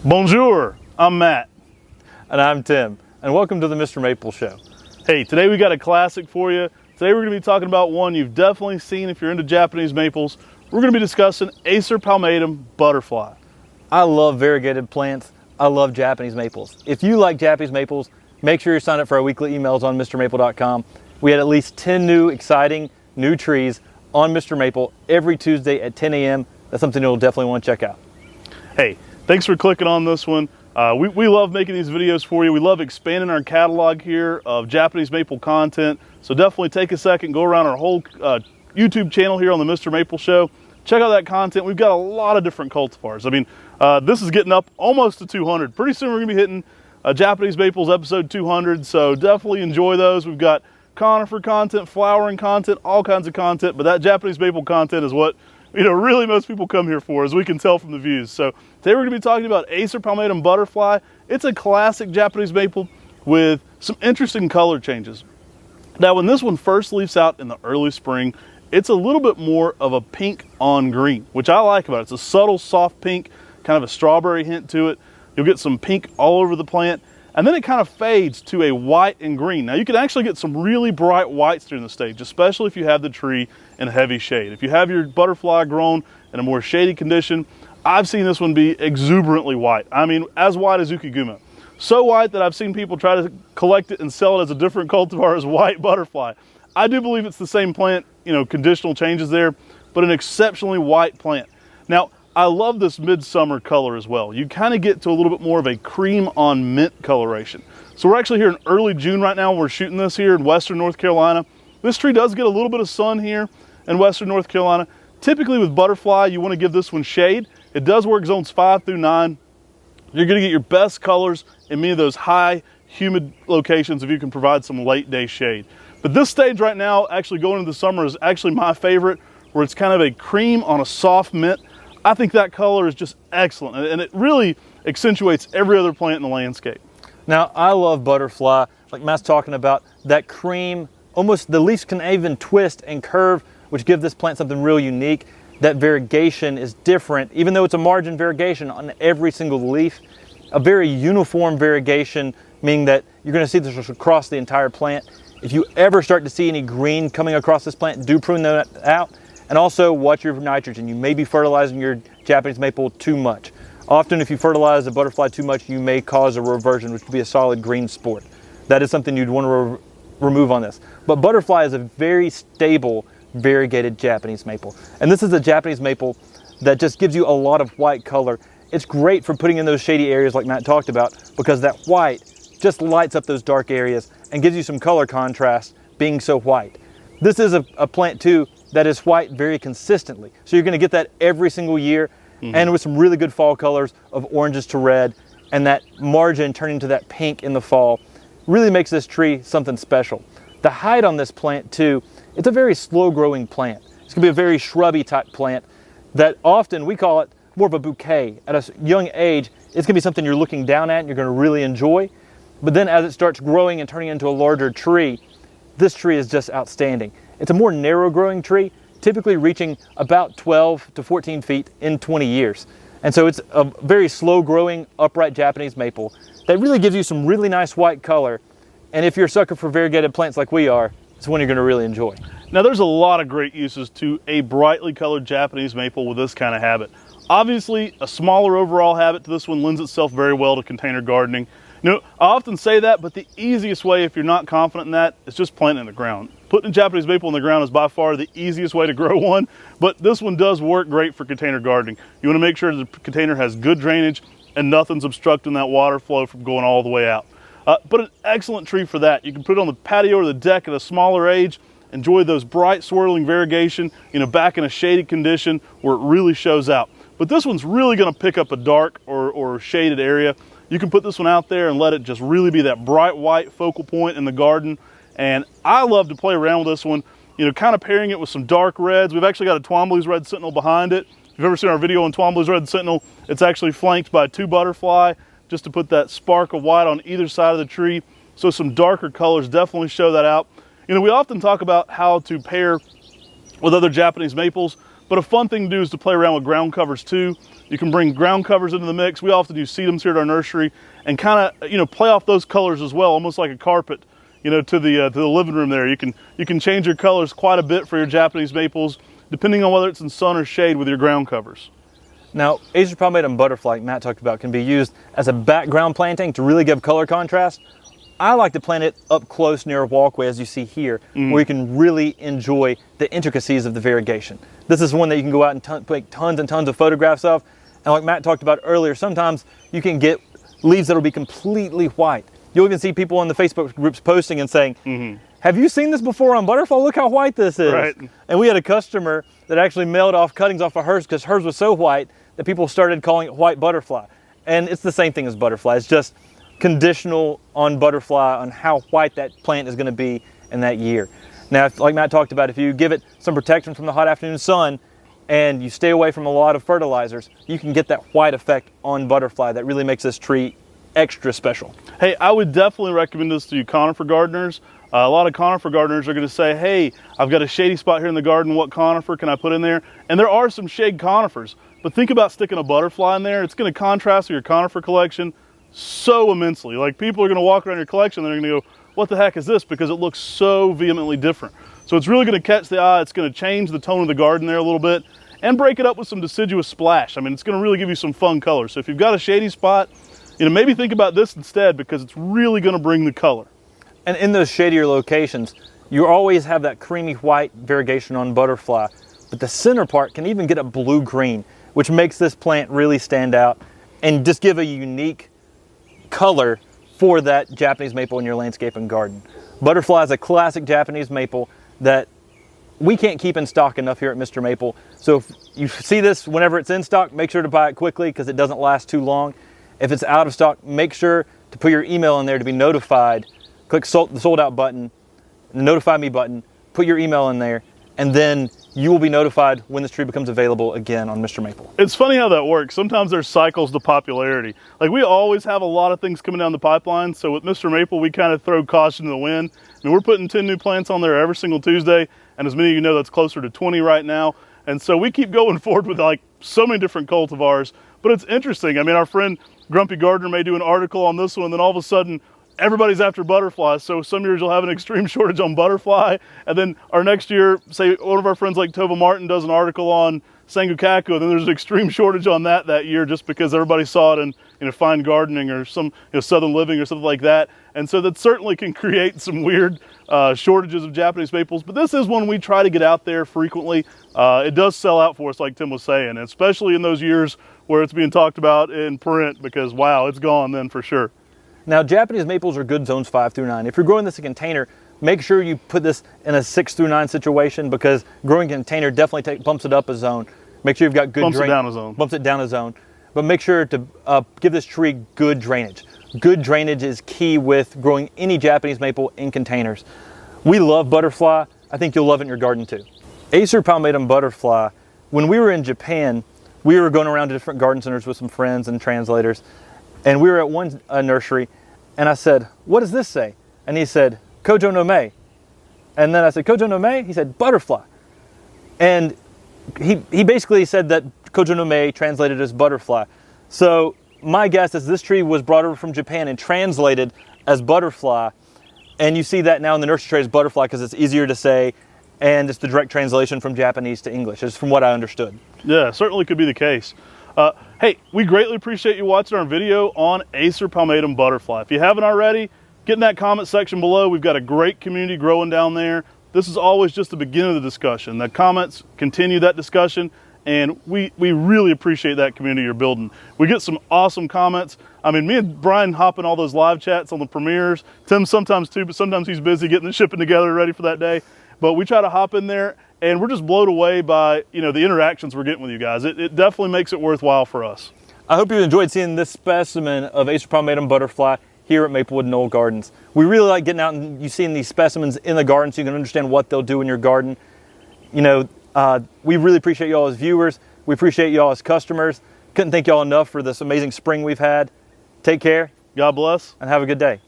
Bonjour, I'm Matt. And I'm Tim, and welcome to the Mr. Maple Show. Hey, today we got a classic for you. Today we're going to be talking about one you've definitely seen if you're into Japanese maples. We're going to be discussing Acer palmatum butterfly. I love variegated plants. I love Japanese maples. If you like Japanese maples, make sure you sign up for our weekly emails on MrMaple.com. We had at least 10 new exciting new trees on Mr. Maple every Tuesday at 10 a.m. That's something you'll definitely want to check out. Hey, thanks for clicking on this one. We love making these videos for you. We love expanding our catalog here of Japanese maple content. So definitely take a second, go around our whole YouTube channel here on the Mr. Maple Show. Check out that content. We've got a lot of different cultivars. I mean, this is getting up almost to 200. Pretty soon we're gonna be hitting Japanese maples episode 200. So definitely enjoy those. We've got conifer content, flowering content, all kinds of content, but that Japanese maple content is what really most people come here for, as we can tell from the views. So today we're going to be talking about Acer palmatum butterfly. It's a classic Japanese maple with some interesting color changes. Now, when this one first leaves out in the early spring, it's a little bit more of a pink on green, which I like about it. It's a subtle, soft pink, kind of a strawberry hint to it. You'll get some pink all over the plant, and then it kind of fades to a white and green. Now, you can actually get some really bright whites during the stage, especially if you have the tree in heavy shade. If you have your butterfly grown in a more shady condition, I've seen this one be exuberantly white. I mean, as white as Ukigumo. So white that I've seen people try to collect it and sell it as a different cultivar as white butterfly. I do believe it's the same plant, conditional changes there, but an exceptionally white plant. Now, I love this midsummer color as well. You kind of get to a little bit more of a cream on mint coloration. So we're actually here in early June right now. We're shooting this here in Western North Carolina. This tree does get a little bit of sun here in Western North Carolina. Typically with butterfly, you want to give this one shade. It does work zones 5 through 9. You're going to get your best colors in many of those high humid locations if you can provide some late day shade. But this stage right now, actually going into the summer, is actually my favorite, where it's kind of a cream on a soft mint. I think that color is just excellent, and it really accentuates every other plant in the landscape. Now, I love butterfly, like Matt's talking about, that cream, almost the leaves can even twist and curve, which give this plant something real unique. That variegation is different, even though it's a margin variegation on every single leaf. A very uniform variegation, meaning that you're going to see this across the entire plant. If you ever start to see any green coming across this plant, do prune that out. And also watch your nitrogen. You may be fertilizing your Japanese maple too much. Often if you fertilize the butterfly too much, you may cause a reversion, which could be a solid green sport. That is something you'd want to remove on this. But butterfly is a very stable, variegated Japanese maple. And this is a Japanese maple that just gives you a lot of white color. It's great for putting in those shady areas like Matt talked about, because that white just lights up those dark areas and gives you some color contrast being so white. This is a plant too that is white very consistently. So you're going to get that every single year, and with some really good fall colors of oranges to red, and that margin turning to that pink in the fall really makes this tree something special. The height on this plant too, it's a very slow growing plant. It's going to be a very shrubby type plant that often we call it more of a bouquet. At a young age, it's going to be something you're looking down at and you're going to really enjoy. But then as it starts growing and turning into a larger tree, this tree is just outstanding. It's a more narrow growing tree, typically reaching about 12 to 14 feet in 20 years. And so it's a very slow growing upright Japanese maple that really gives you some really nice white color. And if you're a sucker for variegated plants like we are, it's one you're going to really enjoy. Now, there's a lot of great uses to a brightly colored Japanese maple with this kind of habit. Obviously, a smaller overall habit to this one lends itself very well to container gardening. I often say that, but the easiest way, if you're not confident in that, is just planting in the ground. Putting a Japanese maple in the ground is by far the easiest way to grow one, but this one does work great for container gardening. You want to make sure the container has good drainage and nothing's obstructing that water flow from going all the way out. But an excellent tree for that. You can put it on the patio or the deck at a smaller age, enjoy those bright swirling variegation, back in a shady condition where it really shows out. But this one's really going to pick up a dark or shaded area. You can put this one out there and let it just really be that bright white focal point in the garden. And I love to play around with this one, kind of pairing it with some dark reds. We've actually got a Twombly's Red Sentinel behind it. If you've ever seen our video on Twombly's Red Sentinel, it's actually flanked by 2 butterfly, just to put that spark of white on either side of the tree. So some darker colors definitely show that out. We often talk about how to pair with other Japanese maples, But a fun thing to do is to play around with ground covers too. You can bring ground covers into the mix. We often do sedums here at our nursery and kind of, play off those colors as well, almost like a carpet, to the living room there. You can change your colors quite a bit for your Japanese maples, depending on whether it's in sun or shade with your ground covers. Now, Acer palmatum butterfly, like Matt talked about, can be used as a background planting to really give color contrast. I like to plant it up close near a walkway, as you see here, where you can really enjoy the intricacies of the variegation. This is one that you can go out and take tons and tons of photographs of. And like Matt talked about earlier, sometimes you can get leaves that will be completely white. You'll even see people on the Facebook groups posting and saying, have you seen this before on butterfly? Look how white this is. Right. And we had a customer that actually mailed off cuttings off of hers because hers was so white that people started calling it white butterfly. And it's the same thing as butterfly. It's just conditional on butterfly on how white that plant is going to be in that year. Now, like Matt talked about, if you give it some protection from the hot afternoon sun and you stay away from a lot of fertilizers, you can get that white effect on butterfly that really makes this tree extra special. Hey, I would definitely recommend this to you conifer gardeners. A lot of conifer gardeners are going to say, hey, I've got a shady spot here in the garden. What conifer can I put in there? And there are some shade conifers, but think about sticking a butterfly in there. It's going to contrast with your conifer collection so immensely. Like, people are going to walk around your collection and they're going to go, what the heck is this? Because it looks so vehemently different. So it's really going to catch the eye. It's going to change the tone of the garden there a little bit and break it up with some deciduous splash. I mean, it's going to really give you some fun color. So if you've got a shady spot, maybe think about this instead, because it's really going to bring the color. And in those shadier locations, you always have that creamy white variegation on butterfly, but the center part can even get a blue-green, which makes this plant really stand out and just give a unique color for that Japanese maple in your landscape and garden. Butterfly is a classic Japanese maple that we can't keep in stock enough here at Mr. Maple. So if you see this whenever it's in stock, make sure to buy it quickly because it doesn't last too long. If it's out of stock, make sure to put your email in there to be notified. Click the sold out button, the notify me button, put your email in there, and then you will be notified when this tree becomes available again on Mr. Maple. It's funny how that works. Sometimes there's cycles to popularity. Like, we always have a lot of things coming down the pipeline. So with Mr. Maple, we kind of throw caution to the wind. I mean, we're putting 10 new plants on there every single Tuesday. And as many of you know, that's closer to 20 right now. And so we keep going forward with like so many different cultivars. But it's interesting. I mean, our friend Grumpy Gardener may do an article on this one, and then all of a sudden, everybody's after butterfly. So some years you'll have an extreme shortage on butterfly, and then our next year, say one of our friends like Tova Martin does an article on Sangukaku, and then there's an extreme shortage on that year just because everybody saw it in fine gardening or some Southern Living or something like that. And so that certainly can create some weird shortages of Japanese maples, but this is one we try to get out there frequently. It does sell out for us, like Tim was saying, especially in those years where it's being talked about in print, because wow, it's gone then for sure. Now, Japanese maples are good zones 5 through 9. If you're growing this in a container, make sure you put this in a 6 through 9 situation, because growing in a container definitely bumps it up a zone. Make sure you've got good bumps it down a zone. Bumps it down a zone. But make sure to give this tree good drainage. Good drainage is key with growing any Japanese maple in containers. We love butterfly. I think you'll love it in your garden too. Acer palmatum butterfly, when we were in Japan, we were going around to different garden centers with some friends and translators. And we were at one nursery, and I said, what does this say? And he said, Kojo no me. And then I said, Kojo no me? He said, butterfly. And he basically said that Kojo no me translated as butterfly. So my guess is this tree was brought over from Japan and translated as butterfly. And you see that now in the nursery tray as butterfly because it's easier to say, and it's the direct translation from Japanese to English, is from what I understood. Yeah, certainly could be the case. Hey, we greatly appreciate you watching our video on Acer palmatum butterfly. If you haven't already, get in that comment section below. We've got a great community growing down there. This is always just the beginning of the discussion. The comments continue that discussion, and we really appreciate that community you're building. We get some awesome comments. I mean, me and Brian hop in all those live chats on the premieres. Tim sometimes too, but sometimes he's busy getting the shipping together ready for that day. But we try to hop in there, and we're just blown away by the interactions we're getting with you guys. It definitely makes it worthwhile for us. I hope you enjoyed seeing this specimen of Acer palmatum butterfly here at Maplewood Knoll Gardens. We really like getting out and you seeing these specimens in the garden so you can understand what they'll do in your garden. We really appreciate y'all as viewers. We appreciate y'all as customers. Couldn't thank y'all enough for this amazing spring we've had. Take care. God bless. And have a good day.